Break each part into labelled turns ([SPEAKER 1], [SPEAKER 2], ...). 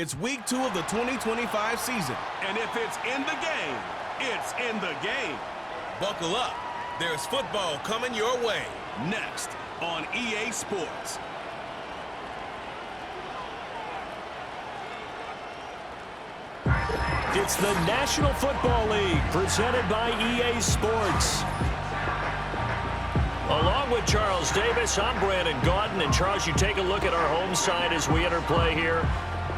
[SPEAKER 1] It's week 2 of the 2025 season. And if it's in the game, it's in the game. Buckle up. There's football coming your way. Next on EA Sports.
[SPEAKER 2] It's the National Football League presented by EA Sports. Along with Charles Davis, I'm Brandon Gaudin. And Charles, you take a look at our home side as we enter play here.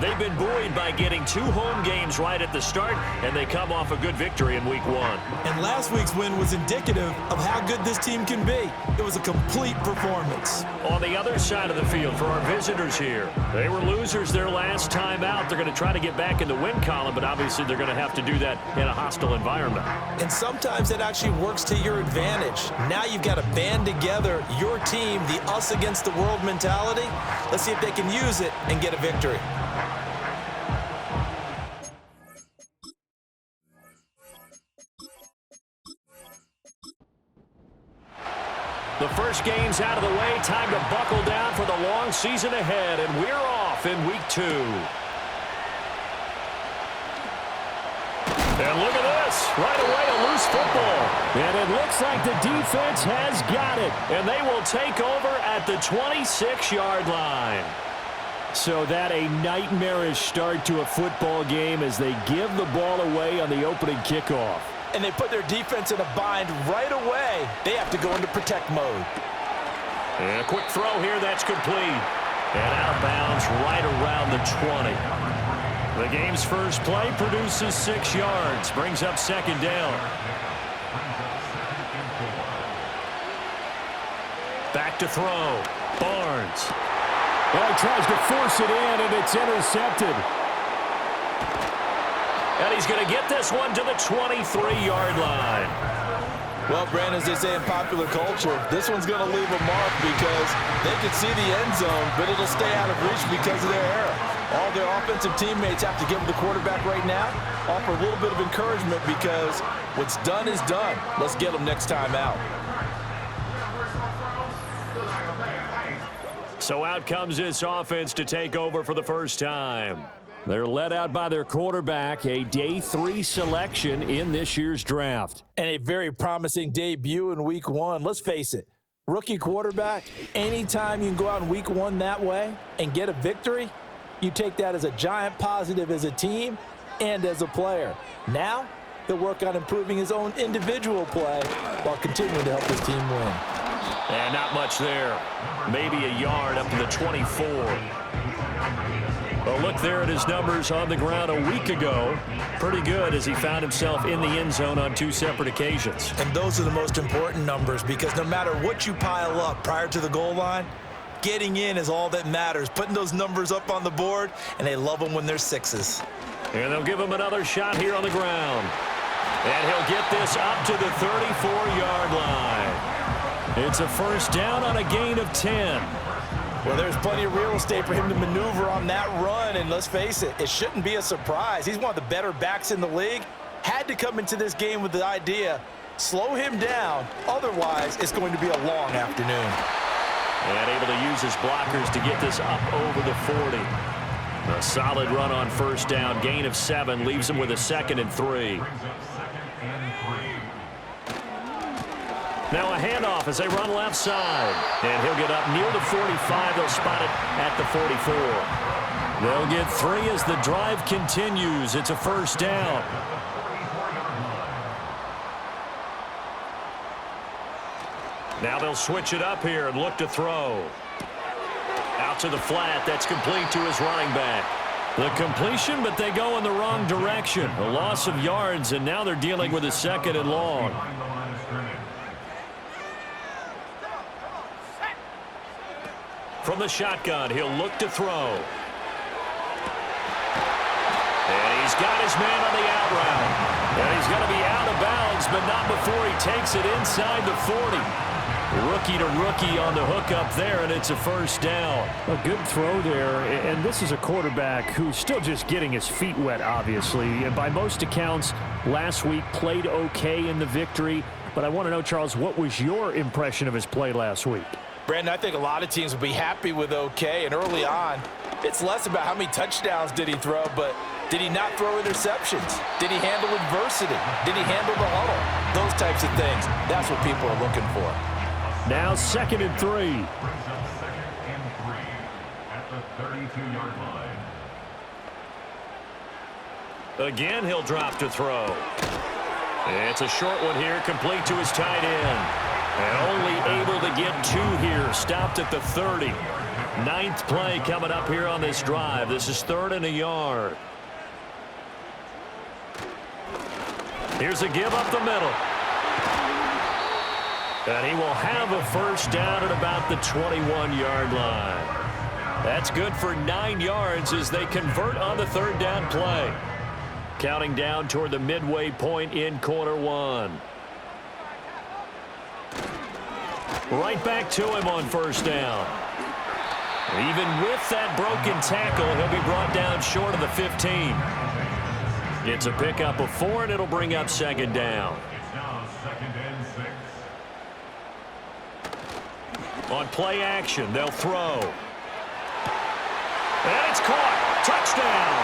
[SPEAKER 2] They've been buoyed by getting 2 home games right at the start, and they come off a good victory in week 1.
[SPEAKER 3] And last week's win was indicative of how good this team can be. It was a complete performance.
[SPEAKER 2] On the other side of the field for our visitors here, they were losers their last time out. They're going to try to get back in the win column, but obviously they're going to have to do that in a hostile environment.
[SPEAKER 3] And sometimes it actually works to your advantage. Now you've got to band together your team, the us against the world mentality. Let's see if they can use it and get a victory.
[SPEAKER 2] The first game's out of the way. Time to buckle down for the long season ahead, and we're off in week 2. And look at this. Right away, a loose football. And it looks like the defense has got it. And they will take over at the 26-yard line. So that a nightmarish start to a football game as they give the ball away on the opening kickoff.
[SPEAKER 3] And they put their defense in a bind right away. They have to go into protect mode.
[SPEAKER 2] And a quick throw here, that's complete. And out of bounds right around the 20. The game's first play produces 6 yards, brings up second down. Back to throw. Barnes.
[SPEAKER 4] Well, he tries to force it in, and it's intercepted.
[SPEAKER 2] And he's going to get this one to the 23-yard line.
[SPEAKER 3] Well, Brandon, as they say in popular culture, this one's going to leave a mark because they can see the end zone, but it'll stay out of reach because of their error. All their offensive teammates have to give the quarterback right now, offer a little bit of encouragement because what's done is done. Let's get them next time out.
[SPEAKER 2] So out comes this offense to take over for the first time. They're led out by their quarterback, a day 3 selection in this year's draft.
[SPEAKER 3] And a very promising debut in week 1. Let's face it, rookie quarterback, anytime you can go out in week 1 that way and get a victory, you take that as a giant positive as a team and as a player. Now, he'll work on improving his own individual play while continuing to help his team win.
[SPEAKER 2] And not much there. Maybe a yard up to the 24. Well, look there at his numbers on the ground a week ago. Pretty good as he found himself in the end zone on 2 separate occasions.
[SPEAKER 3] And those are the most important numbers because no matter what you pile up prior to the goal line, getting in is all that matters. Putting those numbers up on the board, and they love them when they're 6s.
[SPEAKER 2] And they'll give him another shot here on the ground. And he'll get this up to the 34-yard line. It's a first down on a gain of 10.
[SPEAKER 3] Well, there's plenty of real estate for him to maneuver on that run, and let's face it, it shouldn't be a surprise. He's one of the better backs in the league. Had to come into this game with the idea, slow him down, otherwise it's going to be a long afternoon.
[SPEAKER 2] And able to use his blockers to get this up over the 40. A solid run on first down, gain of 7, leaves him with a 2nd and 3. Now a handoff as they run left side. And he'll get up near the 45. They'll spot it at the 44. They'll get 3 as the drive continues. It's a first down. Now they'll switch it up here and look to throw. Out to the flat. That's complete to his running back. The completion, but they go in the wrong direction. A loss of yards, and now they're dealing with a 2nd and long. From the shotgun, he'll look to throw. And he's got his man on the out route. And he's going to be out of bounds, but not before he takes it inside the 40. Rookie to rookie on the hook up there, and it's a first down.
[SPEAKER 4] A good throw there, and this is a quarterback who's still just getting his feet wet, obviously. And by most accounts, last week played okay in the victory. But I want to know, Charles, what was your impression of his play last week?
[SPEAKER 3] Brandon, I think a lot of teams will be happy with okay, and early on, It's less about how many touchdowns did he throw, but did he not throw interceptions? Did he handle adversity? Did he handle the huddle? Those types of things. That's what people are looking for.
[SPEAKER 4] Now 2nd and 3.
[SPEAKER 5] Brings up 2nd and 3 at the 32-yard line.
[SPEAKER 2] Again, he'll drop to throw. It's a short one here, complete to his tight end. And only able to get 2 here, stopped at the 30. 9th play coming up here on this drive. This is 3rd and a yard. Here's a give up the middle. And he will have a first down at about the 21-yard line. That's good for 9 yards as they convert on the 3rd down play. Counting down toward the midway point in quarter 1. Right back to him on 1st down. Even with that broken tackle, he'll be brought down short of the 15. It's a pickup of 4, and it'll bring up 2nd down.
[SPEAKER 5] It's now 2nd and 6.
[SPEAKER 2] On play action, they'll throw. And it's caught. Touchdown.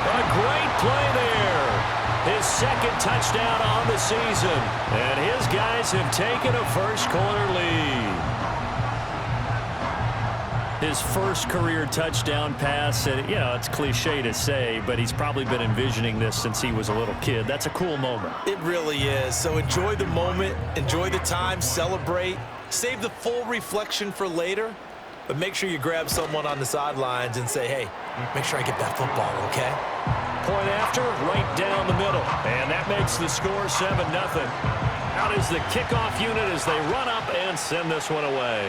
[SPEAKER 2] A great play there. His 2nd touchdown on the season. And his guys have taken a first-quarter lead. His first career touchdown pass, and you know, it's cliche to say, but he's probably been envisioning this since he was a little kid. That's a cool moment.
[SPEAKER 3] It really is. So enjoy the moment, enjoy the time, celebrate, save the full reflection for later, but make sure you grab someone on the sidelines and say, hey, make sure I get that football, okay?
[SPEAKER 2] Point after, right down the middle. And that makes the score 7-0. Out is the kickoff unit as they run up and send this one away.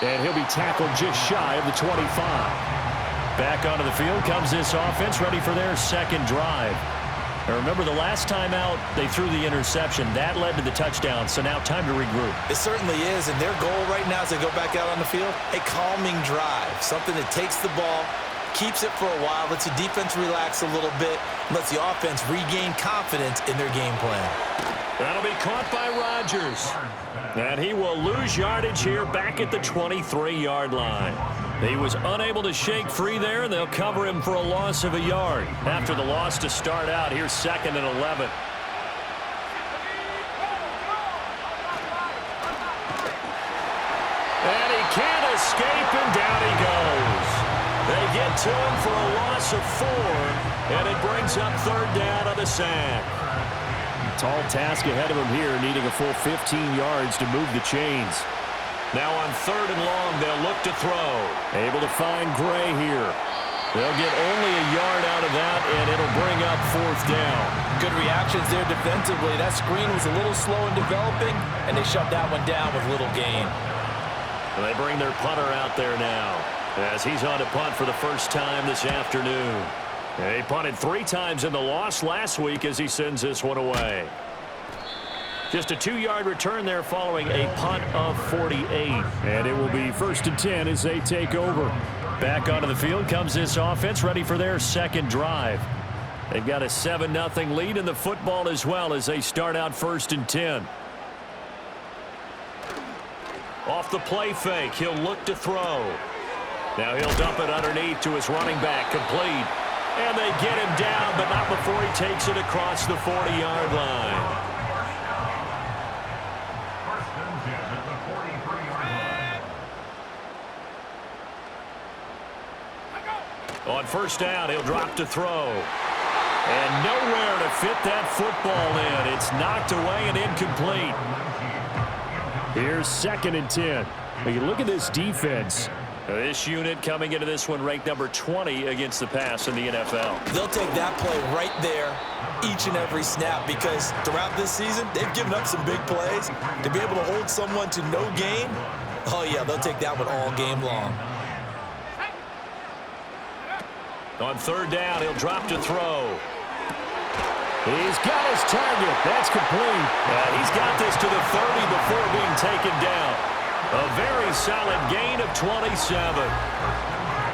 [SPEAKER 2] And he'll be tackled just shy of the 25. Back onto the field comes this offense, ready for their 2nd drive. Now remember, the last time out, they threw the interception. That led to the touchdown, so now time to regroup.
[SPEAKER 3] It certainly is, and their goal right now as they go back out on the field, a calming drive, something that takes the ball, keeps it for a while, lets the defense relax a little bit, lets the offense regain confidence in their game plan.
[SPEAKER 2] That'll be caught by Rodgers. And he will lose yardage here back at the 23-yard line. He was unable to shake free there, and they'll cover him for a loss of a yard. After the loss to start out, here's 2nd and 11. And he can't escape, and down he goes. They get to him for a loss of 4, and it brings up 3rd down on the sack.
[SPEAKER 4] Tall task ahead of him here, needing a full 15 yards to move the chains.
[SPEAKER 2] Now on 3rd and long, they'll look to throw.
[SPEAKER 4] Able to find Gray here.
[SPEAKER 2] They'll get only a yard out of that, and it'll bring up 4th down.
[SPEAKER 3] Good reactions there defensively. That screen was a little slow in developing, and they shut that one down with little gain.
[SPEAKER 2] And they bring their punter out there now as he's on to punt for the first time this afternoon. He punted 3 times in the loss last week as he sends this one away. Just a 2-yard return there following a punt of 48.
[SPEAKER 4] And it will be 1st and 10 as they take over.
[SPEAKER 2] Back onto the field comes this offense, ready for their 2nd drive. They've got a 7-0 lead in the football as well as they start out 1st and 10. Off the play fake, he'll look to throw. Now he'll dump it underneath to his running back, complete. And they get him down, but not before he takes it across the 40-yard line.
[SPEAKER 5] First and 10 at the 43-yard line.
[SPEAKER 2] On 1st down, he'll drop to throw. And nowhere to fit that football in. It's knocked away and incomplete.
[SPEAKER 4] Here's 2nd and 10. Now you look at this defense.
[SPEAKER 2] This unit coming into this one ranked number 20 against the pass in the NFL.
[SPEAKER 3] They'll take that play right there each and every snap because throughout this season, they've given up some big plays. To be able to hold someone to no gain, oh yeah, they'll take that one all game long.
[SPEAKER 2] On 3rd down, he'll drop to throw.
[SPEAKER 4] He's got his target. That's complete.
[SPEAKER 2] He's got this to the 30 before being taken down. A very solid gain of 27.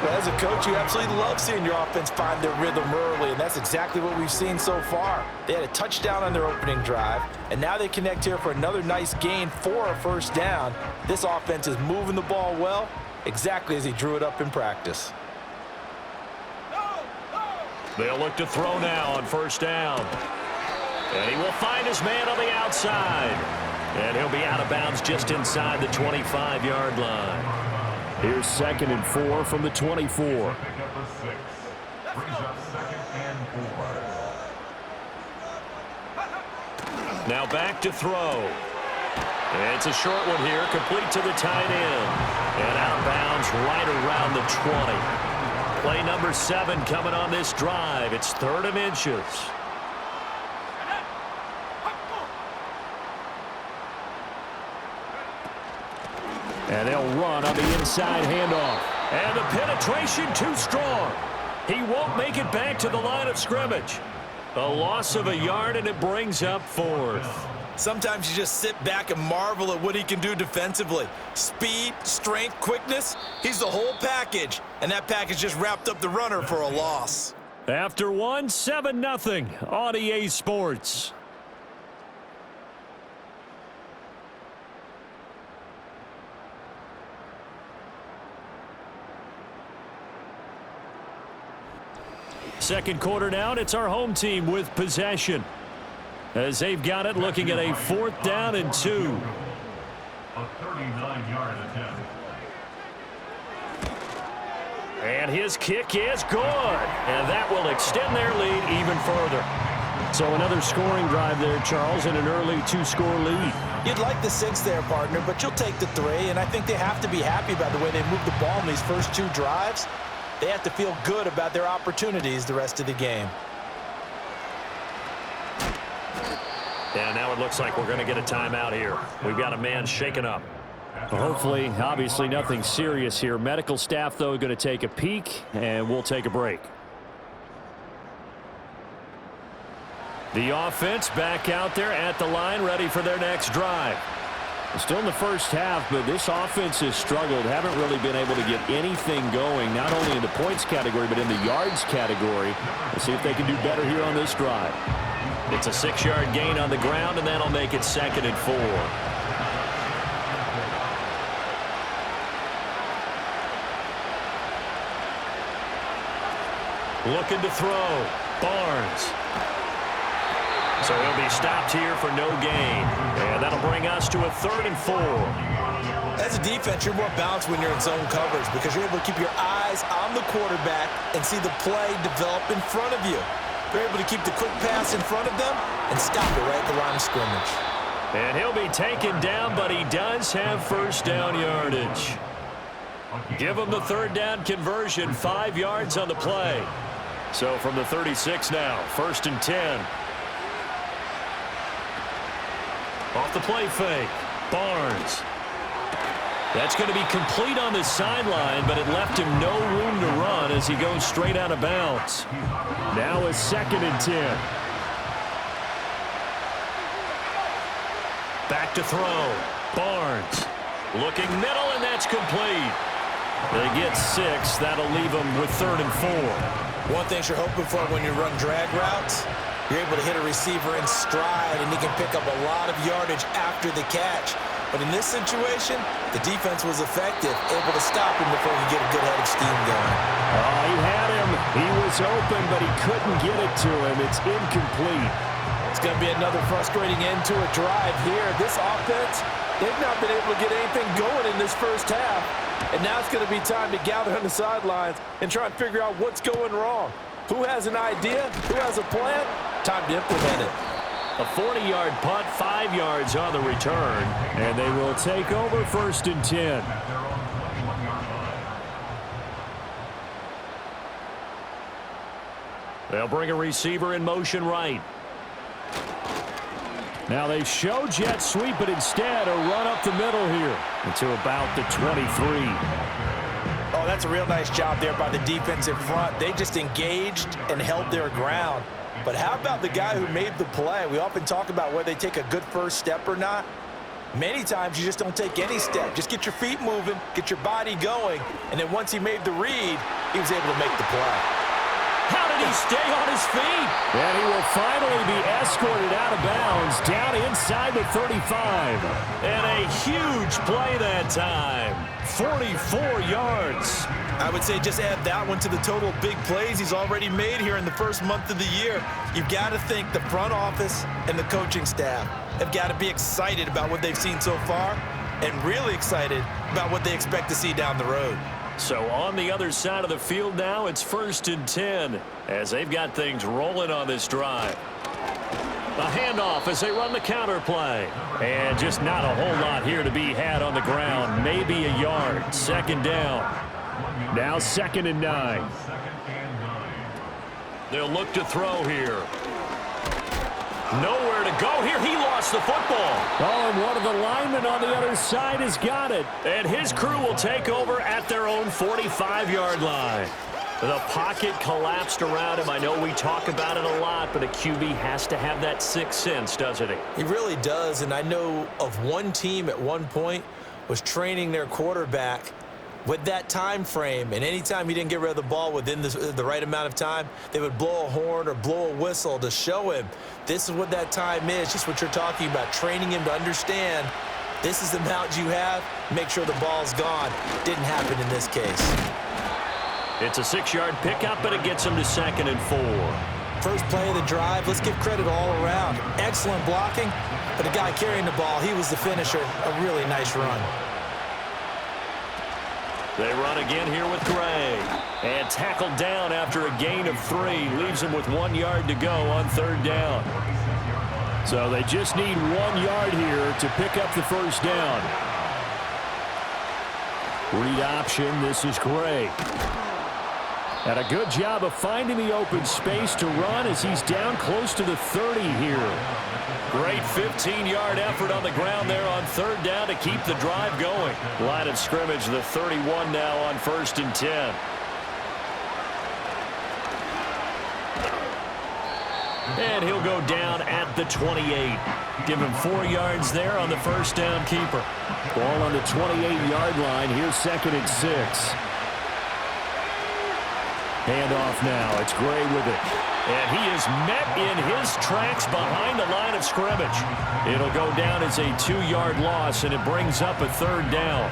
[SPEAKER 3] Well, as a coach, you absolutely love seeing your offense find their rhythm early, and that's exactly what we've seen so far. They had a touchdown on their opening drive, and now they connect here for another nice gain for a first down. This offense is moving the ball well, exactly as he drew it up in practice.
[SPEAKER 2] They'll look to throw now on first down. And he will find his man on the outside. And he'll be out of bounds just inside the 25-yard line.
[SPEAKER 4] Here's 2nd and 4 from the 24.
[SPEAKER 5] Pick up a 6. Brings up 2nd and 4.
[SPEAKER 2] Now back to throw. And it's a short one here, complete to the tight end. And out of bounds right around the 20. Play number 7 coming on this drive. It's 3rd and inches.
[SPEAKER 4] And they'll run on the inside handoff.
[SPEAKER 2] And the penetration too strong. He won't make it back to the line of scrimmage. A loss of a yard, and it brings up 4th.
[SPEAKER 3] Sometimes you just sit back and marvel at what he can do defensively. Speed, strength, quickness, he's the whole package. And that package just wrapped up the runner for a loss.
[SPEAKER 2] After 1, 7-0 on EA Sports. Second quarter now, and it's our home team with possession. As they've got it, looking at a 4th down and 2.
[SPEAKER 5] A 39-yard attempt.
[SPEAKER 2] And his kick is good. And that will extend their lead even further.
[SPEAKER 4] So another scoring drive there, Charles, and an early 2-score lead.
[SPEAKER 3] You'd like the 6 there, partner, but you'll take the 3, and I think they have to be happy about the way they moved the ball in these first 2 drives. They have to feel good about their opportunities the rest of the game.
[SPEAKER 2] And now it looks like we're going to get a timeout here. We've got a man shaken up.
[SPEAKER 4] Hopefully, obviously nothing serious here. Medical staff, though, going to take a peek, and we'll take a break.
[SPEAKER 2] The offense back out there at the line, ready for their next drive.
[SPEAKER 4] Still in the first half, but this offense has struggled. Haven't really been able to get anything going, not only in the points category, but in the yards category. We'll see if they can do better here on this drive.
[SPEAKER 2] It's a 6-yard gain on the ground, and that'll make it 2nd and 4. Looking to throw. Barnes. So he'll be stopped here for no gain. And that'll bring us to a 3rd and 4.
[SPEAKER 3] As a defense, you're more balanced when you're in zone coverage because you're able to keep your eyes on the quarterback and see the play develop in front of you. They're able to keep the quick pass in front of them and stop it right at the line of scrimmage.
[SPEAKER 2] And he'll be taken down, but he does have first down yardage. Give him the 3rd down conversion, 5 yards on the play. So from the 36 now, 1st and 10. Off the play fake. Barnes. That's going to be complete on the sideline, but it left him no room to run as he goes straight out of bounds.
[SPEAKER 4] Now a 2nd and 10.
[SPEAKER 2] Back to throw. Barnes. Looking middle, and that's complete. They get 6. That'll leave them with 3rd and 4.
[SPEAKER 3] One thing you're hoping for when you run drag routes, you're able to hit a receiver in stride, and he can pick up a lot of yardage after the catch. But in this situation, the defense was effective, able to stop him before he get a good head of steam going.
[SPEAKER 4] Oh, he had him. He was open, but he couldn't get it to him. It's incomplete.
[SPEAKER 3] It's going to be another frustrating end to a drive here. This offense, they've not been able to get anything going in this first half. And now it's going to be time to gather on the sidelines and try and figure out what's going wrong. Who has an idea? Who has a plan? Time to implement it.
[SPEAKER 2] A 40-yard punt, 5 yards on the return.
[SPEAKER 4] And they will take over 1st and 10.
[SPEAKER 2] They'll bring a receiver in motion right.
[SPEAKER 4] Now they show jet sweep, but instead a run up the middle here to about the 23.
[SPEAKER 3] Oh, that's a real nice job there by the defensive front. They just engaged and held their ground. But how about the guy who made the play? We often talk about whether they take a good first step or not. Many times you just don't take any step. Just get your feet moving, get your body going, and then once he made the read, he was able to make the play.
[SPEAKER 2] How did he stay on his feet?
[SPEAKER 4] And he will finally be escorted out of bounds down inside the 35.
[SPEAKER 2] And a huge play that time. 44 yards.
[SPEAKER 3] I would say just add that one to the total big plays he's already made here in the first month of the year. You've got to think the front office and the coaching staff have got to be excited about what they've seen so far and really excited about what they expect to see down the road.
[SPEAKER 2] So on the other side of the field now, it's 1st and 10 as they've got things rolling on this drive. A handoff as they run the counter play. And just not a whole lot here to be had on the ground. Maybe a yard. 2nd down.
[SPEAKER 4] Now 2nd and 9.
[SPEAKER 2] They'll look to throw here. Nowhere to go here. He lost the football.
[SPEAKER 4] Oh, and one of the linemen on the other side has got it.
[SPEAKER 2] And his crew will take over at their own 45-yard line. The pocket collapsed around him. I know we talk about it a lot, but a QB has to have that sixth sense, doesn't he?
[SPEAKER 3] He really does, and I know of one team at one point was training their quarterback with that time frame, and anytime he didn't get rid of the ball within the right amount of time, they would blow a horn or blow a whistle to show him this is what that time is, just what you're talking about, training him to understand this is the amount you have, make sure the ball's gone. Didn't happen in this case.
[SPEAKER 2] It's a 6-yard pickup, but it gets him to 2nd and 4.
[SPEAKER 3] First play of the drive, let's give credit all around. Excellent blocking, but the guy carrying the ball, he was the finisher. A really nice run.
[SPEAKER 2] They run again here with Gray. And tackled down after a gain of 3. Leaves him with 1 yard to go on 3rd down.
[SPEAKER 4] So they just need 1 yard here to pick up the first down. Read option, this is Gray. And a good job of finding the open space to run as he's down close to the 30 here.
[SPEAKER 2] Great 15-yard effort on the ground there on 3rd down to keep the drive going. Line of scrimmage, the 31 now on 1st and 10. And he'll go down at the 28. Give him 4 yards there on the first down keeper.
[SPEAKER 4] Ball on the 28-yard line. Here's 2nd and 6. Handoff now. It's Gray with it.
[SPEAKER 2] And he is met in his tracks behind the line of scrimmage. It'll go down as a 2-yard loss, and it brings up a 3rd down.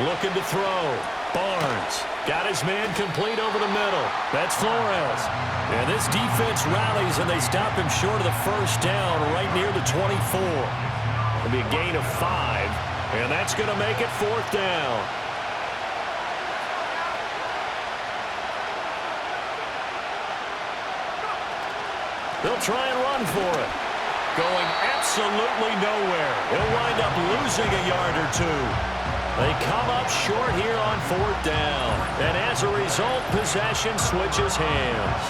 [SPEAKER 2] Looking to throw. Barnes got his man complete over the middle. That's Flores. And this defense rallies, and they stop him short of the first down right near the 24. It'll be a gain of 5, and that's going to make it 4th down. They'll try and run for it. Going absolutely nowhere. He'll wind up losing a yard or 2. They come up short here on 4th down. And as a result, possession switches hands.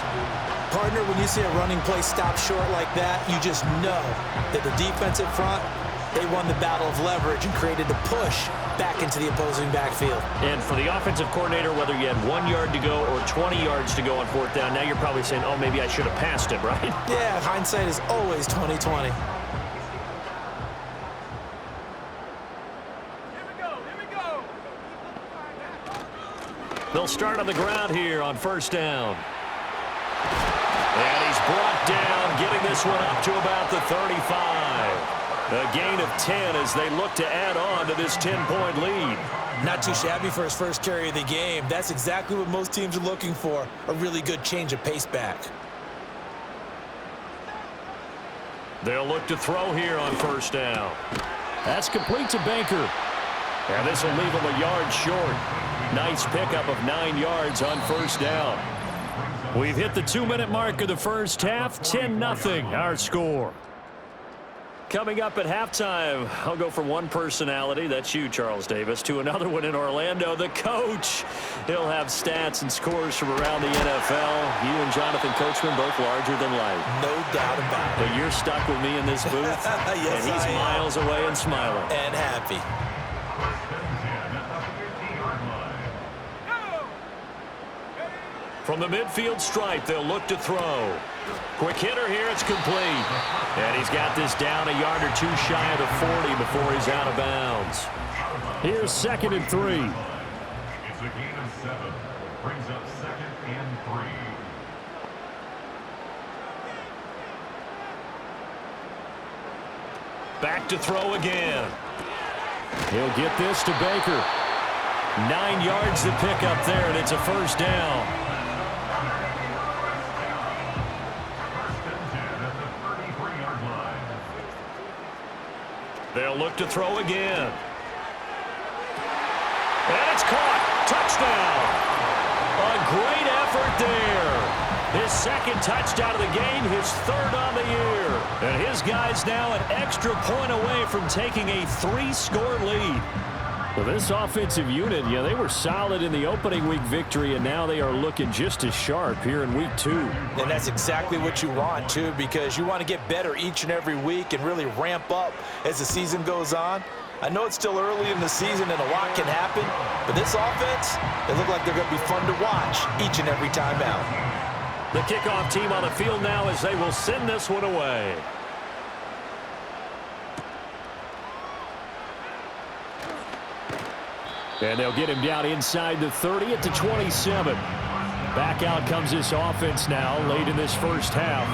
[SPEAKER 3] Partner, when you see a running play stop short like that, you just know that the defensive front, they won the battle of leverage and created the push back into the opposing backfield.
[SPEAKER 2] And for the offensive coordinator, whether you had 1 yard to go or 20 yards to go on 4th down, now you're probably saying, oh, maybe I should have passed it, right?
[SPEAKER 3] Yeah, hindsight is always 20/20.
[SPEAKER 2] They'll start on the ground here on 1st down. And he's brought down, getting this one up to about the 35. A gain of 10 as they look to add on to this 10-point lead.
[SPEAKER 3] Not too shabby for his first carry of the game. That's exactly what most teams are looking for, a really good change of pace back.
[SPEAKER 2] They'll look to throw here on 1st down.
[SPEAKER 4] That's complete to Baker.
[SPEAKER 2] And this will leave him a yard short. Nice pickup of 9 yards on 1st down. We've hit the 2-minute mark of the first half. 10-0 our score. Coming up at halftime, I'll go from one personality, that's you, Charles Davis, to another one in Orlando, the coach. He'll have stats and scores from around the NFL. You and Jonathan Coachman both larger than life.
[SPEAKER 3] No doubt about it.
[SPEAKER 2] But you're stuck with me in this booth,
[SPEAKER 3] yes,
[SPEAKER 2] and he's miles away and smiling.
[SPEAKER 3] And happy.
[SPEAKER 2] From the midfield stripe, they'll look to throw. Quick hitter here, it's complete. And he's got this down a yard or two shy of the 40 before he's out of bounds.
[SPEAKER 4] Here's 2nd and 3.
[SPEAKER 5] It's a gain of 7. Brings up 2nd and 3.
[SPEAKER 2] Back to throw again.
[SPEAKER 4] He'll get this to Baker.
[SPEAKER 2] 9 yards to pick up there, and it's a first down.
[SPEAKER 5] First and 10 at the 33-yard line.
[SPEAKER 2] They'll look to throw again. And it's caught. Touchdown. A great effort there. His 2nd touchdown of the game, his 3rd on the year. And his guys now an extra point away from taking a 3-score lead.
[SPEAKER 4] Well, this offensive unit, they were solid in the opening week victory, and now they are looking just as sharp here in week 2.
[SPEAKER 3] And that's exactly what you want, too, because you want to get better each and every week and really ramp up as the season goes on. I know it's still early in the season and a lot can happen, but this offense, they look like they're going to be fun to watch each and every time out.
[SPEAKER 2] The kickoff team on the field now as they will send this one away.
[SPEAKER 4] And they'll get him down inside the 30 at the 27. Back out comes this offense now late in this first half.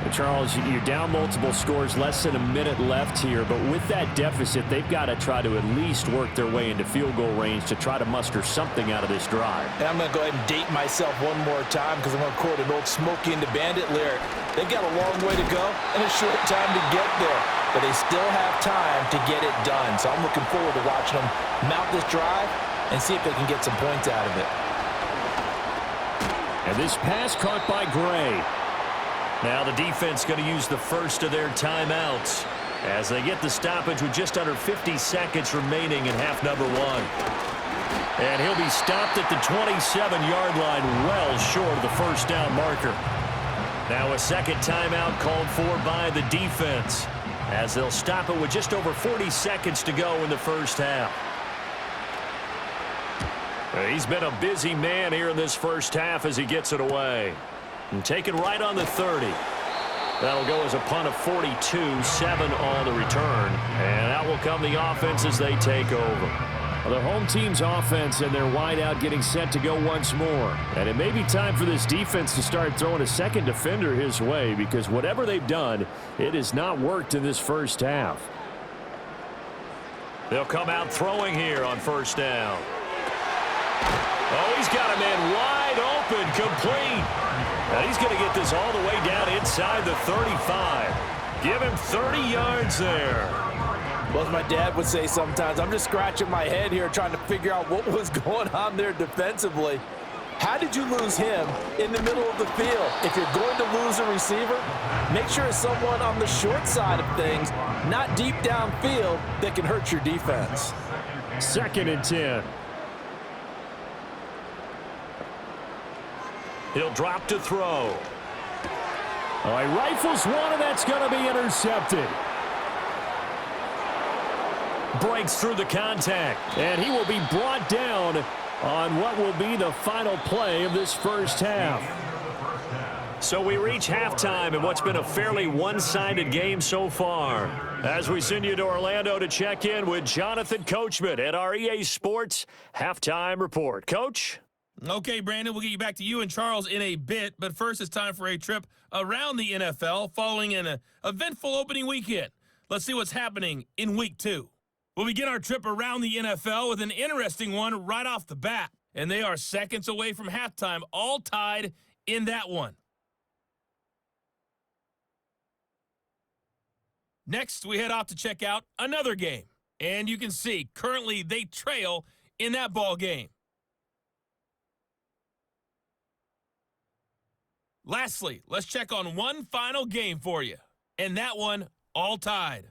[SPEAKER 4] And Charles, you're down multiple scores, less than a minute left here. But with that deficit, they've got to try to at least work their way into field goal range to try to muster something out of this drive.
[SPEAKER 3] And I'm going to go ahead and date myself one more time because I'm going to quote an old Smokey and the Bandit lyric. They've got a long way to go and a short time to get there. But they still have time to get it done. So I'm looking forward to watching them mount this drive and see if they can get some points out of it.
[SPEAKER 4] And this pass caught by Gray.
[SPEAKER 2] Now the defense going to use the first of their timeouts as they get the stoppage with just under 50 seconds remaining in half number 1. And he'll be stopped at the 27-yard line, well short of the first down marker. Now a second timeout called for by the defense as they'll stop it with just over 40 seconds to go in the first half. He's been a busy man here in this first half as he gets it away. And taken right on the 30. That'll go as a punt of 42, 7 on the return. And out will come the offense as they take over.
[SPEAKER 4] Well, the home team's offense and their wideout getting set to go once more. And it may be time for this defense to start throwing a second defender his way because whatever they've done, it has not worked in this first half.
[SPEAKER 2] They'll come out throwing here on first down. Oh, he's got a man wide open, complete. And he's going to get this all the way down inside the 35. Give him 30 yards there.
[SPEAKER 3] Well, as my dad would say sometimes, I'm just scratching my head here trying to figure out what was going on there defensively. How did you lose him in the middle of the field? If you're going to lose a receiver, make sure it's someone on the short side of things, not deep downfield, that can hurt your defense.
[SPEAKER 4] 2nd and 10.
[SPEAKER 2] He'll drop to throw.
[SPEAKER 4] All right, rifles one, and that's going to be intercepted.
[SPEAKER 2] Breaks through the contact.
[SPEAKER 4] And he will be brought down on what will be the final play of this first half.
[SPEAKER 2] So we reach halftime in what's been a fairly one-sided game so far. As we send you to Orlando to check in with Jonathan Coachman at our EA Sports Halftime Report. Coach?
[SPEAKER 6] Okay, Brandon, we'll get you back to you and Charles in a bit, but first it's time for a trip around the NFL following an eventful opening weekend. Let's see what's happening in Week 2. We'll begin our trip around the NFL with an interesting one right off the bat, and they are seconds away from halftime, all tied in that one. Next, we head off to check out another game, and you can see currently they trail in that ball game. Lastly, let's check on one final game for you, and that one all tied.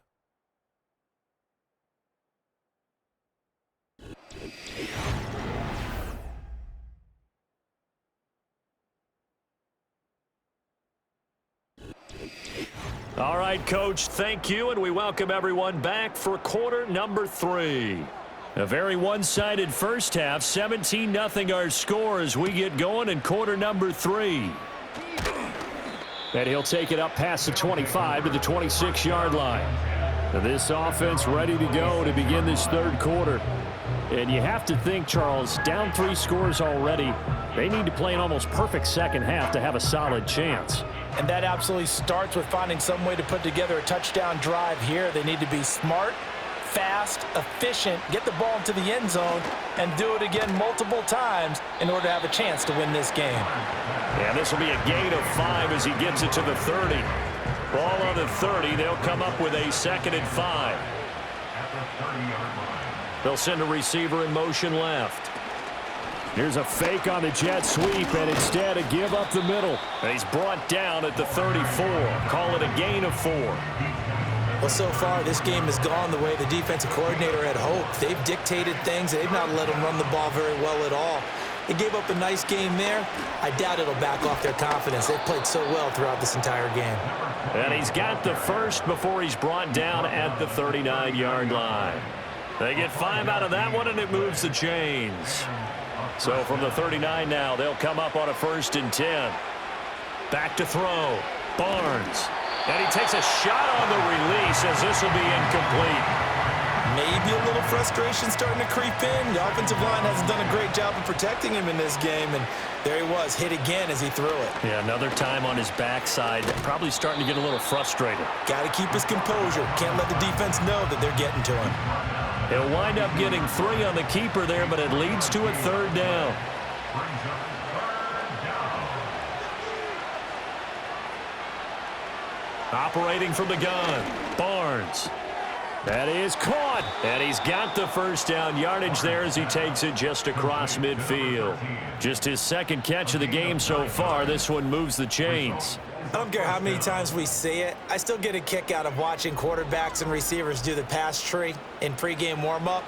[SPEAKER 2] All right, Coach, thank you, and we welcome everyone back for quarter number 3. A very one-sided first half. 17-0 our score as we get going in quarter number 3. And he'll take it up past the 25 to the 26-yard line. This offense ready to go to begin this third quarter. And you have to think, Charles, down 3 scores already. They need to play an almost perfect second half to have a solid chance.
[SPEAKER 3] And that absolutely starts with finding some way to put together a touchdown drive here. They need to be smart, fast, efficient, get the ball into the end zone, and do it again multiple times in order to have a chance to win this game.
[SPEAKER 2] And this will be a gain of 5 as he gets it to the 30. Ball on the 30. They'll come up with a 2nd and 5. They'll send a receiver in motion left.
[SPEAKER 4] Here's a fake on the jet sweep, and instead a give up the middle.
[SPEAKER 2] He's brought down at the 34. Call it a gain of 4.
[SPEAKER 3] Well, so far, this game has gone the way the defensive coordinator had hoped. They've dictated things. They've not let them run the ball very well at all. They gave up a nice game there. I doubt it'll back off their confidence. They've played so well throughout this entire game.
[SPEAKER 2] And he's got the first before he's brought down at the 39-yard line. They get 5 out of that one, and it moves the chains. So from the 39 now, they'll come up on a 1st and 10. Back to throw. Barnes. And he takes a shot on the release as this will be incomplete.
[SPEAKER 3] Maybe a little frustration starting to creep in. The offensive line hasn't done a great job of protecting him in this game, and there he was, hit again as he threw it.
[SPEAKER 2] Yeah, another time on his backside, probably starting to get a little frustrated.
[SPEAKER 3] Got to keep his composure. Can't let the defense know that they're getting to him.
[SPEAKER 2] He'll wind up getting 3 on the keeper there, but it leads to a 3rd down. Operating from the gun, Barnes. That is caught, and he's got the 1st down yardage there as he takes it just across midfield. Just his 2nd catch of the game so far. This one moves the chains.
[SPEAKER 3] I don't care how many times we see it. I still get a kick out of watching quarterbacks and receivers do the pass tree in pregame warm-up.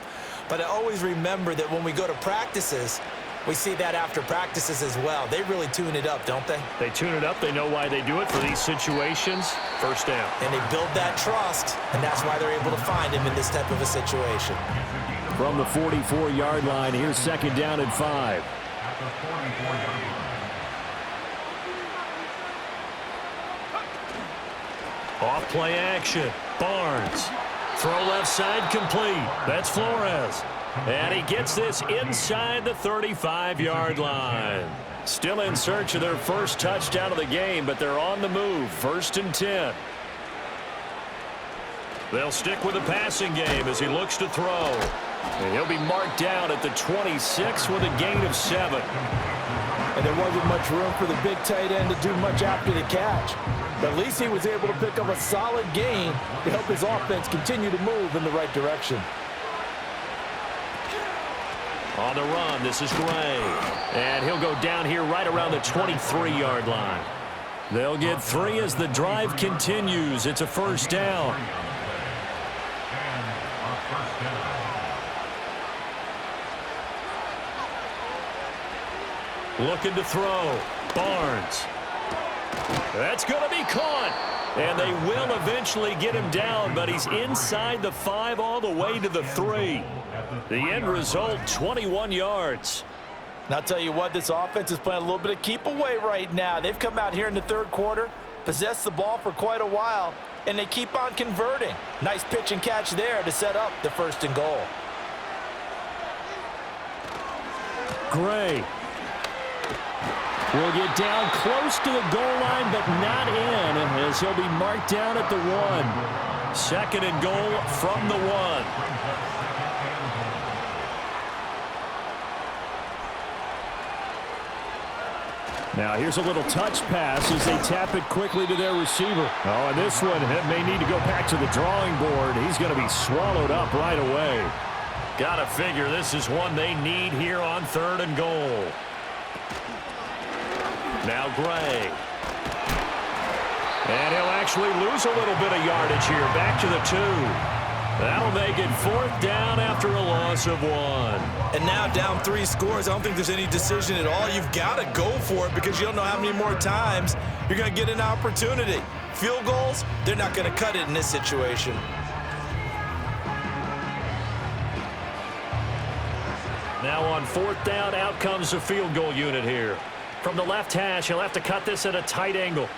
[SPEAKER 3] But I always remember that when we go to practices, we see that after practices as well. They really tune it up, don't they?
[SPEAKER 2] They tune it up. They know why they do it for these situations. 1st down.
[SPEAKER 3] And they build that trust, and that's why they're able to find him in this type of a situation.
[SPEAKER 4] From the 44-yard line, here's 2nd down and 5.
[SPEAKER 2] Off play action. Barnes. Throw left side complete. That's Flores. And he gets this inside the 35-yard line. Still in search of their 1st touchdown of the game, but they're on the move. 1st and 10. They'll stick with the passing game as he looks to throw. And he'll be marked down at the 26 with a gain of 7.
[SPEAKER 3] And there wasn't much room for the big tight end to do much after the catch. But at least he was able to pick up a solid gain to help his offense continue to move in the right direction.
[SPEAKER 2] On the run, this is Gray. And he'll go down here right around the 23-yard line. They'll get 3 as the drive continues. It's a 1st down. Looking to throw. Barnes. That's going to be caught. And they will eventually get him down, but he's inside the 5 all the way to the 3. The end result, 21 yards.
[SPEAKER 3] And I'll tell you what, this offense is playing a little bit of keep away right now. They've come out here in the 3rd quarter, possessed the ball for quite a while, and they keep on converting. Nice pitch and catch there to set up the 1st and goal.
[SPEAKER 2] Gray will get down close to the goal line, but not in, as he'll be marked down at the 1. 2nd and goal from the 1.
[SPEAKER 4] Now here's a little touch pass as they tap it quickly to their receiver. Oh, and this one may need to go back to the drawing board. He's going to be swallowed up right away.
[SPEAKER 2] Gotta figure this is one they need here on 3rd and goal. Now Gray. And he'll actually lose a little bit of yardage here. Back to the 2. That'll make it 4th down after a loss of 1.
[SPEAKER 3] And now down 3 scores. I don't think there's any decision at all. You've got to go for it because you don't know how many more times you're going to get an opportunity. Field goals, they're not going to cut it in this situation.
[SPEAKER 4] Now on 4th down, out comes the field goal unit here. From the left hash, he'll have to cut this at a tight angle.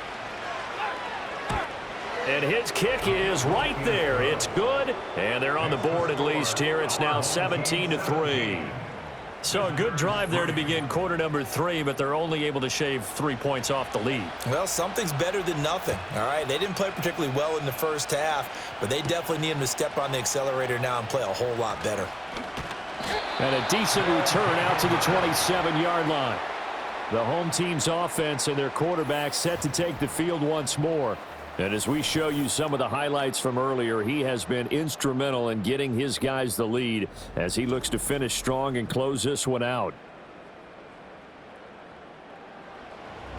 [SPEAKER 4] And his kick is right there. It's good, and they're on the board at least here. It's now 17-3. So a good drive there to begin quarter number 3, but they're only able to shave 3 points off the lead.
[SPEAKER 3] Well, something's better than nothing, all right? They didn't play particularly well in the first half, but they definitely need them to step on the accelerator now and play a whole lot better.
[SPEAKER 4] And a decent return out to the 27-yard line. The home team's offense and their quarterback set to take the field once more. And as we show you some of the highlights from earlier, he has been instrumental in getting his guys the lead as he looks to finish strong and close this one out.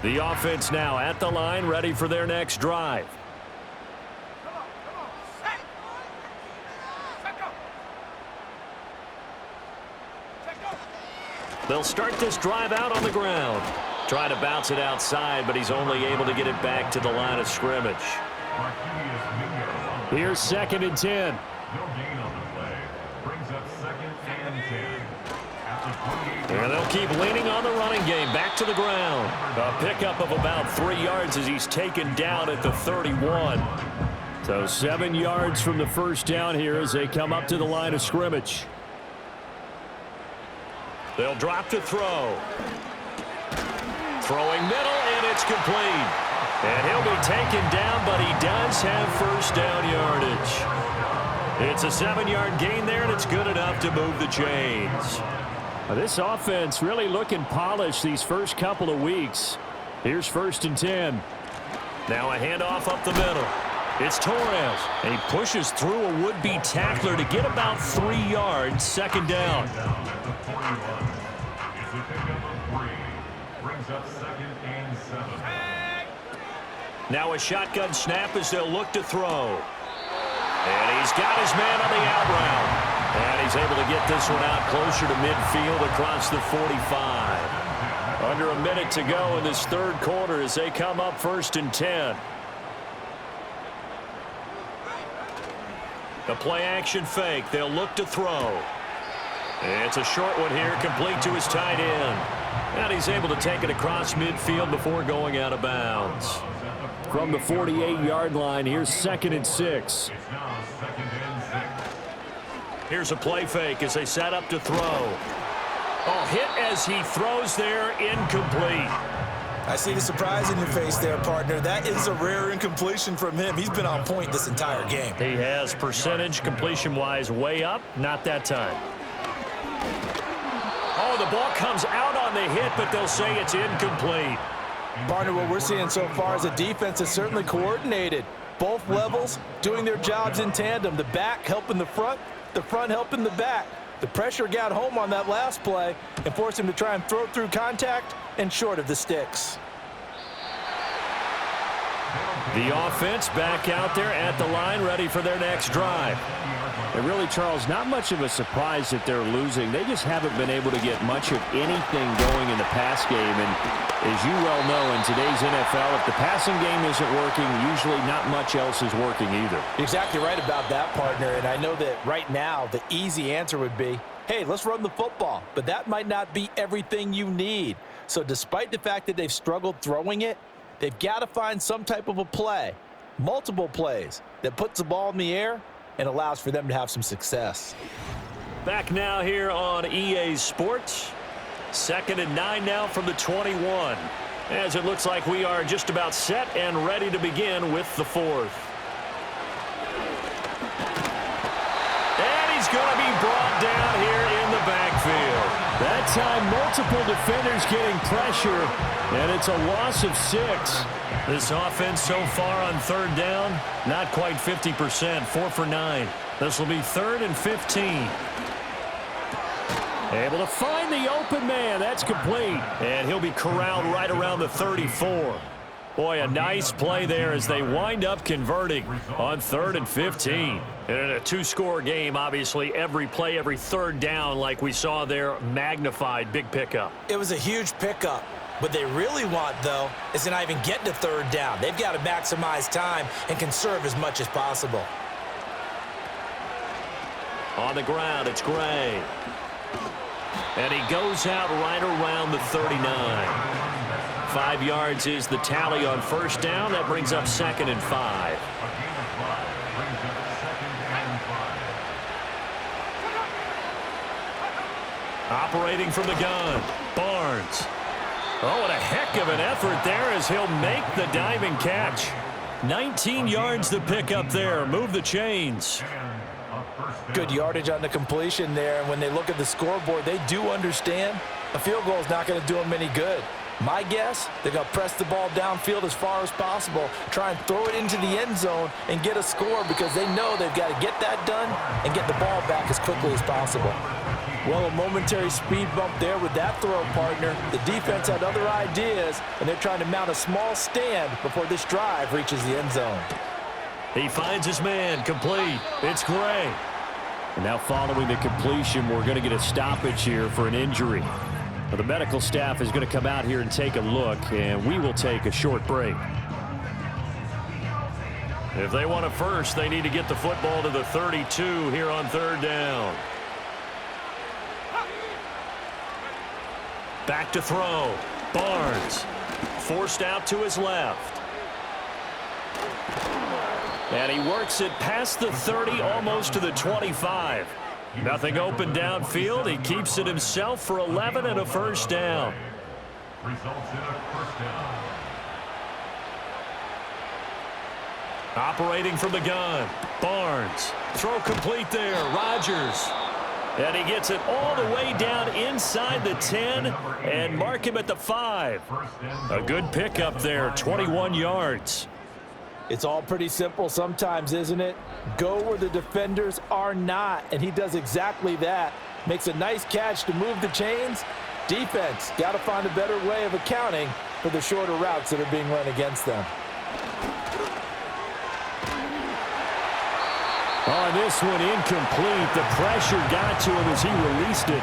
[SPEAKER 4] The offense now at the line, ready for their next drive. They'll start this drive out on the ground. Trying to bounce it outside, but he's only able to get it back to the line of scrimmage. Here's 2nd and 10.
[SPEAKER 5] No gain on the play. Brings up 2nd and 10. At the 28.
[SPEAKER 4] And they'll keep leaning on the running game. Back to the ground. A pickup of about 3 yards as he's taken down at the 31. So 7 yards from the first down here as they come up to the line of scrimmage. They'll drop to throw. Throwing middle, and it's complete. And he'll be taken down, but he does have first down yardage. It's a 7-yard gain there, and it's good enough to move the chains. This offense really looking polished these first couple of weeks. Here's 1st and 10. Now a handoff up the middle. It's Torres, and he pushes through a would-be tackler to get about 3 yards, 2nd down.
[SPEAKER 5] At the 41. It's a pickup of 3. Brings up 2nd and 7.
[SPEAKER 4] Now a shotgun snap as they'll look to throw. And he's got his man on the out route. And he's able to get this one out closer to midfield across the 45. Under a minute to go in this 3rd quarter as they come up 1st and 10. The play action fake. They'll look to throw. It's a short one here, complete to his tight end. And he's able to take it across midfield before going out of bounds. From the 48-yard line, here's 2nd and 6.
[SPEAKER 5] It's now 2nd and 6.
[SPEAKER 4] Here's a play fake as they set up to throw. Oh, hit as he throws there, incomplete.
[SPEAKER 3] I see the surprise in your face there, partner. That is a rare incompletion from him. He's been on point this entire game.
[SPEAKER 4] He has percentage completion-wise way up, not that time. Oh, the ball comes out on the hit, but they'll say it's incomplete.
[SPEAKER 3] Partner, what we're seeing so far is a defense is certainly coordinated. Both levels doing their jobs in tandem. The back helping the front helping the back. The pressure got home on that last play and forced him to try and throw through contact and short of the sticks.
[SPEAKER 4] The offense back out there at the line, ready for their next drive. And really, Charles, not much of a surprise that they're losing. They just haven't been able to get much of anything going in the pass game. And as you well know, in today's NFL, if the passing game isn't working, usually not much else is working either.
[SPEAKER 3] Exactly right about that, partner. And I know that right now the easy answer would be, hey, let's run the football. But that might not be everything you need. So despite the fact that they've struggled throwing it, they've got to find some type of a play, multiple plays, that puts the ball in the air and allows for them to have some success.
[SPEAKER 4] Back now here on EA Sports. 2nd and 9 now from the 21. As it looks like we are just about set and ready to begin with the 4th. And he's going to be brought down here in the backfield. That time, multiple defenders getting pressure, and it's a loss of 6. This offense so far on 3rd down, not quite 50%, 4 for 9. This will be 3rd and 15. Able to find the open man. That's complete. And he'll be corralled right around the 34. Boy, a nice play there as they wind up converting on 3rd and 15. And in a 2-score game, obviously, every play, every 3rd down, like we saw there, magnified, big pickup.
[SPEAKER 3] It was a huge pickup. What they really want, though, is to not even get to 3rd down. They've got to maximize time and conserve as much as possible. On
[SPEAKER 4] the ground, it's Gray.
[SPEAKER 2] And he goes out right around the 39. 5 yards is the tally on first down. That brings up 2nd and 5. Operating from the gun, Barnes. Oh, what a heck of an effort there as he'll make the diving catch. 19 yards to pick up there. Move the chains.
[SPEAKER 3] Good yardage on the completion there. And when they look at the scoreboard, they do understand a field goal is not going to do them any good. My guess, they're going to press the ball downfield as far as possible, try and throw it into the end zone and get a score because they know they've got to get that done and get the ball back as quickly as possible. Well, a momentary speed bump there with that throw, partner. The defense had other ideas, and they're trying to mount a small stand before this drive reaches the end zone.
[SPEAKER 2] He finds his man, complete. It's Gray.
[SPEAKER 4] And now following the completion, we're going to get a stoppage here for an injury. Now, the medical staff is going to come out here and take a look, and we will take a short break.
[SPEAKER 2] If they want a first, they need to get the football to the 32 here on 3rd down. Back to throw. Barnes forced out to his left. And he works it past the 30, almost to the 25. Nothing open downfield. He keeps it himself for 11 and a first down.
[SPEAKER 5] Results in a first down.
[SPEAKER 2] Operating from the gun. Barnes. Throw complete there. Rodgers. And he gets it all the way down inside the 10 and mark him at the 5. A good pickup there, 21 yards.
[SPEAKER 3] It's all pretty simple sometimes, isn't it? Go where the defenders are not, and he does exactly that. Makes a nice catch to move the chains. Defense got to find a better way of accounting for the shorter routes that are being run against them.
[SPEAKER 4] On this one, incomplete. The pressure got to him as he released it.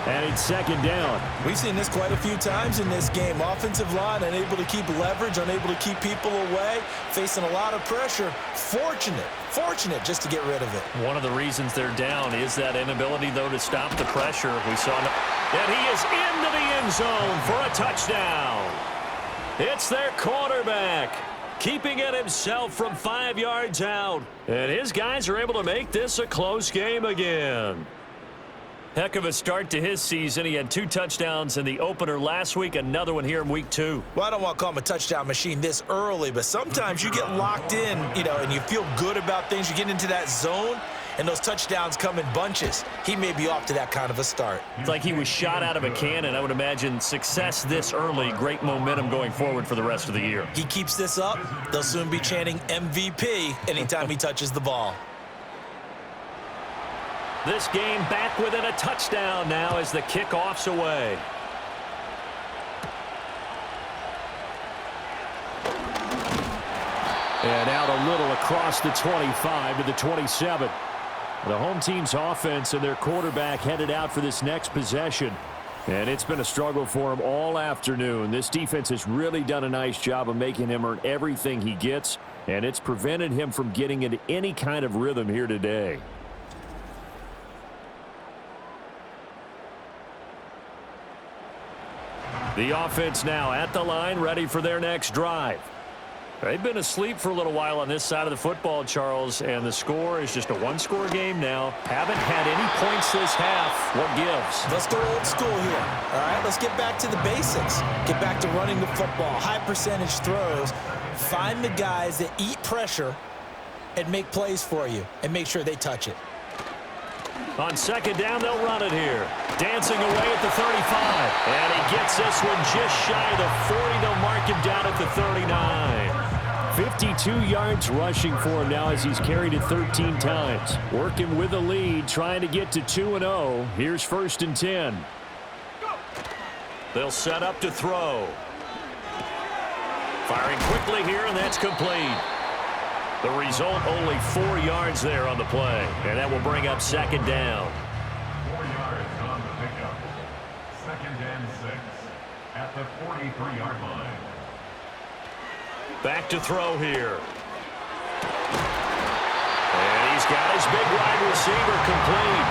[SPEAKER 4] And it's 2nd down.
[SPEAKER 3] We've seen this quite a few times in this game. Offensive line unable to keep leverage, unable to keep people away, facing a lot of pressure. Fortunate just to get rid of it.
[SPEAKER 2] One of the reasons they're down is that inability, though, to stop the pressure. We saw that he is into the end zone for a touchdown. It's their quarterback, keeping it himself from 5 yards out. And his guys are able to make this a close game again. Heck of a start to his season. He had 2 touchdowns in the opener last week, another one here in week 2.
[SPEAKER 3] Well, I don't want to call him a touchdown machine this early, but sometimes you get locked in, and you feel good about things. You get into that zone, and those touchdowns come in bunches. He may be off to that kind of a start.
[SPEAKER 2] It's like he was shot out of a cannon. I would imagine success this early, great momentum going forward for the rest of the year.
[SPEAKER 3] He keeps this up, they'll soon be chanting MVP anytime he touches the ball.
[SPEAKER 2] This game back within a touchdown now as the kickoff's away.
[SPEAKER 4] And out a little across the 25 to the 27. The home team's offense and their quarterback headed out for this next possession. And it's been a struggle for him all afternoon. This defense has really done a nice job of making him earn everything he gets, and it's prevented him from getting into any kind of rhythm here today. The offense now at the line, ready for their next drive. They've been asleep for a little while on this side of the football, Charles, and the score is just a one-score game now. Haven't had any points this half. What gives?
[SPEAKER 3] Let's go old school here, all right? Let's get back to the basics. Get back to running the football, high-percentage throws. Find the guys that eat pressure and make plays for you, and make sure they touch it.
[SPEAKER 2] On 2nd down, they'll run it here. Dancing away at the 35. And he gets this one just shy of the 40. They'll mark him down at the 39.
[SPEAKER 4] 52 yards rushing for him now as he's carried it 13 times. Working with a lead, trying to get to 2-0. Here's 1st and 10.
[SPEAKER 2] They'll set up to throw. Firing quickly here, and that's complete. The result, only 4 yards there on the play. And that will bring up 2nd down.
[SPEAKER 5] 4 yards on the pickup. 2nd and 6 at the 43-yard line.
[SPEAKER 2] Back to throw here. And he's got his big wide receiver complete.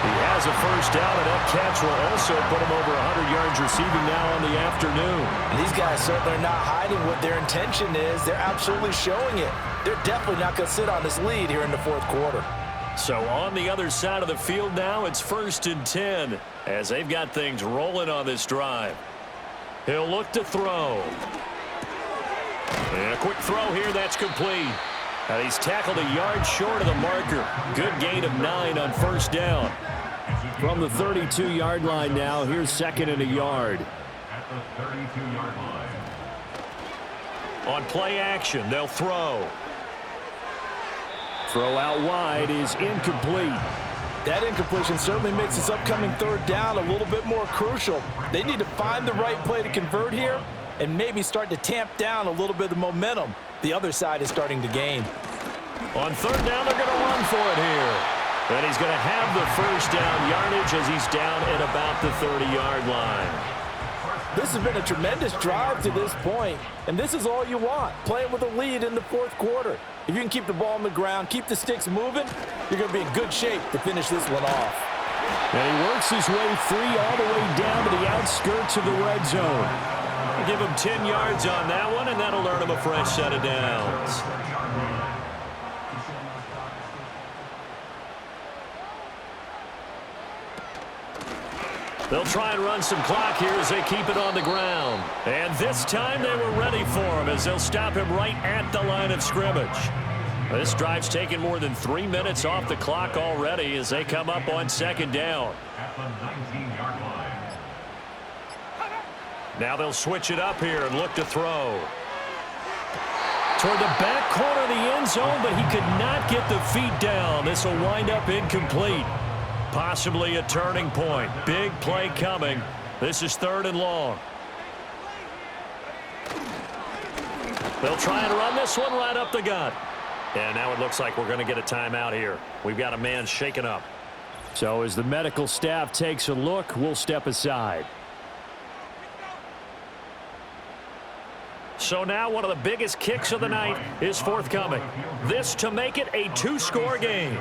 [SPEAKER 2] He has
[SPEAKER 4] has a first down, and that catch will also put him over 100 yards receiving now on the afternoon.
[SPEAKER 3] And these guys certainly are not hiding what their intention is. They're absolutely showing it. They're definitely not going to sit on this lead here in the fourth quarter.
[SPEAKER 4] So on the other side of the field now, it's 1st and 10 as they've got things rolling on this drive. He'll look to throw. And a quick throw here, that's complete. And he's tackled a yard short of the marker. Good gain of 9 on first down. From the 32-yard line now, here's 2nd and a yard.
[SPEAKER 5] At the 32-yard line.
[SPEAKER 4] On play action, they'll throw. Throw out wide is incomplete.
[SPEAKER 3] That incompletion certainly makes this upcoming 3rd down a little bit more crucial. They need to find the right play to convert here and maybe start to tamp down a little bit of the momentum the other side is starting to gain.
[SPEAKER 4] On 3rd down, they're going to run for it here. And he's going to have the first down yardage as he's down at about the 30-yard line.
[SPEAKER 3] This has been a tremendous drive to this point, and this is all you want, playing with a lead in the 4th quarter. If you can keep the ball on the ground, keep the sticks moving, you're going to be in good shape to finish this one off.
[SPEAKER 4] And he works his way free all the way down to the outskirts of the red zone. Give him 10 yards on that one, and that'll earn him a fresh set of downs. They'll try and run some clock here as they keep it on the ground. And this time they were ready for him as they'll stop him right at the line of scrimmage. This drive's taken more than 3 minutes off the clock already as they come up on 2nd down.
[SPEAKER 5] At the 19-yard line.
[SPEAKER 4] Now they'll switch it up here and look to throw. Toward the back corner of the end zone, but he could not get the feet down. This will wind up incomplete. Possibly a turning point. Big play coming. This is 3rd and long. They'll try and run this one right up the gut. And now it looks like we're going to get a timeout here. We've got a man shaken up. So as the medical staff takes a look, we'll step aside. So now one of the biggest kicks of the night is forthcoming. This to make it a 2-score game.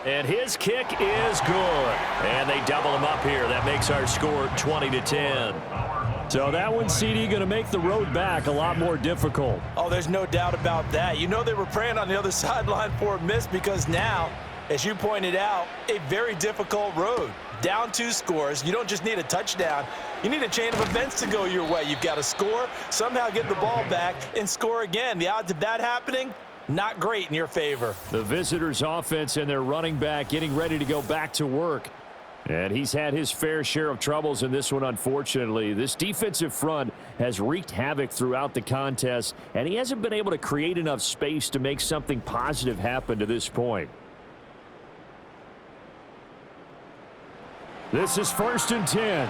[SPEAKER 4] And his kick is good. And they double him up here. That makes our score 20-10. So that one, CD, going to make the road back a lot more difficult.
[SPEAKER 3] Oh, there's no doubt about that. You know they were praying on the other sideline for a miss because now, as you pointed out, a very difficult road. Down 2 scores. You don't just need a touchdown. You need a chain of events to go your way. You've got to score, somehow get the ball back, and score again. The odds of that happening, not great in your favor.
[SPEAKER 4] The visitors' offense and their running back getting ready to go back to work. And he's had his fair share of troubles in this one, unfortunately. This defensive front has wreaked havoc throughout the contest, and he hasn't been able to create enough space to make something positive happen to this point. This is 1st and 10.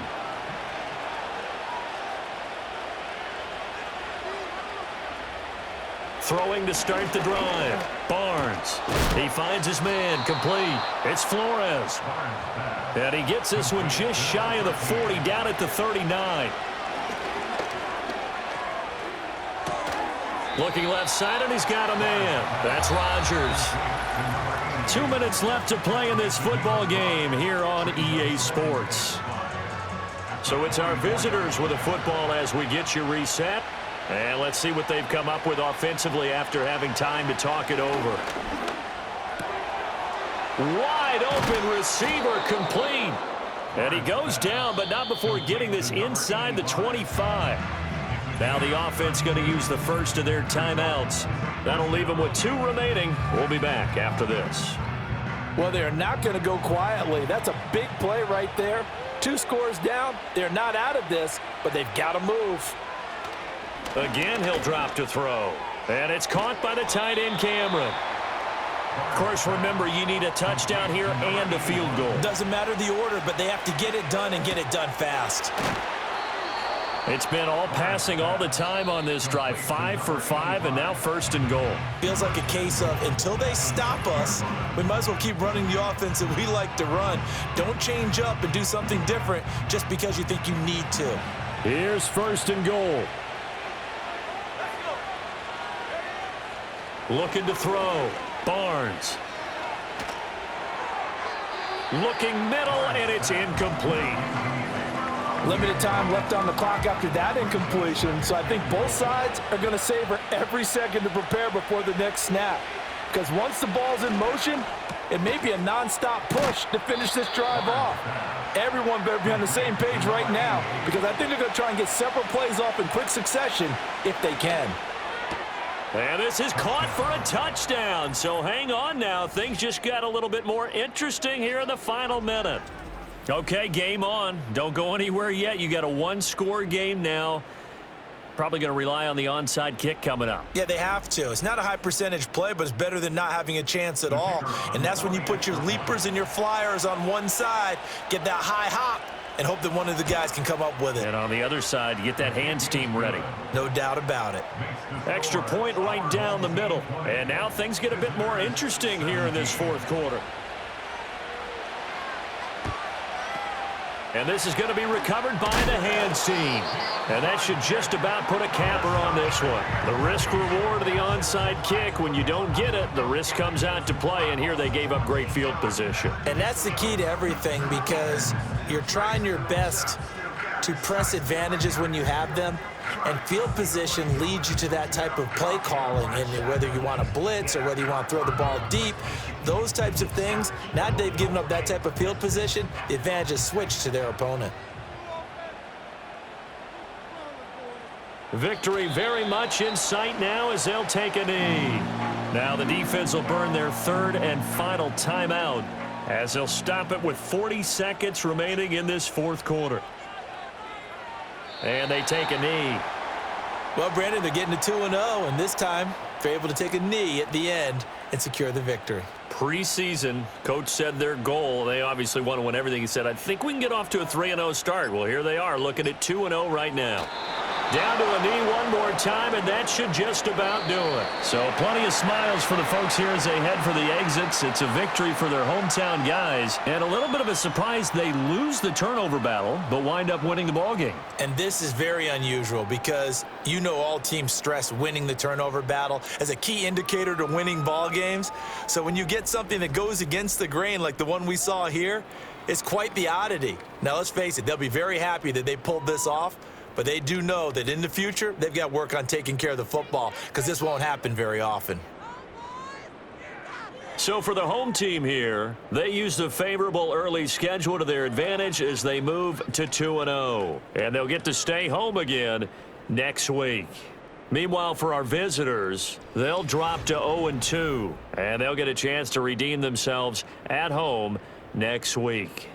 [SPEAKER 4] Throwing to start the drive. Barnes. He finds his man. Complete. It's Flores. And he gets this one just shy of the 40, down at the 39. Looking left side, and he's got a man. That's Rodgers. 2 minutes left to play in this football game here on EA Sports. So it's our visitors with a football as we get you reset. And let's see what they've come up with offensively after having time to talk it over. Wide open receiver, complete. And he goes down, but not before getting this inside the 25. Now the offense going to use the first of their timeouts. That'll leave them with 2 remaining. We'll be back after this.
[SPEAKER 3] Well, they're not going to go quietly. That's a big play right there. 2 scores down. They're not out of this, but they've got to move.
[SPEAKER 4] Again, he'll drop to throw. And it's caught by the tight end, Cameron. Of course, remember, you need a touchdown here and a field goal.
[SPEAKER 3] Doesn't matter the order, but they have to get it done and get it done fast.
[SPEAKER 4] It's been all passing all the time on this drive. 5 for 5, and now 1st and goal.
[SPEAKER 3] Feels like a case of until they stop us, we might as well keep running the offense that we like to run. Don't change up and do something different just because you think you need to.
[SPEAKER 4] Here's 1st and goal. Looking to throw. Barnes. Looking middle, and it's incomplete.
[SPEAKER 3] Limited time left on the clock after that incompletion, so I think both sides are going to savor every second to prepare before the next snap. Because once the ball's in motion, it may be a non-stop push to finish this drive off. Everyone better be on the same page right now, because I think they're going to try and get several plays off in quick succession if they can.
[SPEAKER 4] And this is caught for a touchdown. So hang on now. Things just got a little bit more interesting here in the final minute. Okay, game on. Don't go anywhere yet. You got a one-score game now. Probably going to rely on the onside kick coming up.
[SPEAKER 3] Yeah, they have to. It's not a high percentage play, but it's better than not having a chance at all. And that's when you put your leapers and your flyers on one side, get that high hop, and hope that one of the guys can come up with it.
[SPEAKER 4] And on the other side, you get that hands team ready.
[SPEAKER 3] No doubt about it.
[SPEAKER 4] Extra point right down the middle. And now things get a bit more interesting here in this fourth quarter. And this is going to be recovered by the hands team. And that should just about put a capper on this one. The risk reward of the onside kick. When you don't get it, the risk comes out to play. And here they gave up great field position.
[SPEAKER 3] And that's the key to everything, because you're trying your best to press advantages when you have them. And field position leads you to that type of play calling, and whether you want to blitz or whether you want to throw the ball deep, those types of things. Now that they've given up that type of field position, the advantage is switched to their opponent.
[SPEAKER 4] Victory very much in sight now as they'll take a knee. Now the defense will burn their third and final timeout as they'll stop it with 40 seconds remaining in this fourth quarter. And they take a knee.
[SPEAKER 3] Well, Brandon, they're getting to 2-0, and this time they're able to take a knee at the end and secure the victory.
[SPEAKER 4] Preseason, coach said their goal, they obviously want to win everything. He said, I think we can get off to a 3-0 start. Well, here they are looking at 2-0 right now. Down to a knee one more time, and that should just about do it. So plenty of smiles for the folks here as they head for the exits. It's a victory for their hometown guys. And a little bit of a surprise, they lose the turnover battle, but wind up winning the ball game.
[SPEAKER 3] And this is very unusual because you know all teams stress winning the turnover battle as a key indicator to winning ball games. So when you get something that goes against the grain like the one we saw here, it's quite the oddity. Now, let's face it, they'll be very happy that they pulled this off. But they do know that in the future, they've got to work on taking care of the football because this won't happen very often.
[SPEAKER 4] So for the home team here, they use the favorable early schedule to their advantage as they move to 2-0. And they'll get to stay home again next week. Meanwhile, for our visitors, they'll drop to 0-2. And they'll get a chance to redeem themselves at home next week.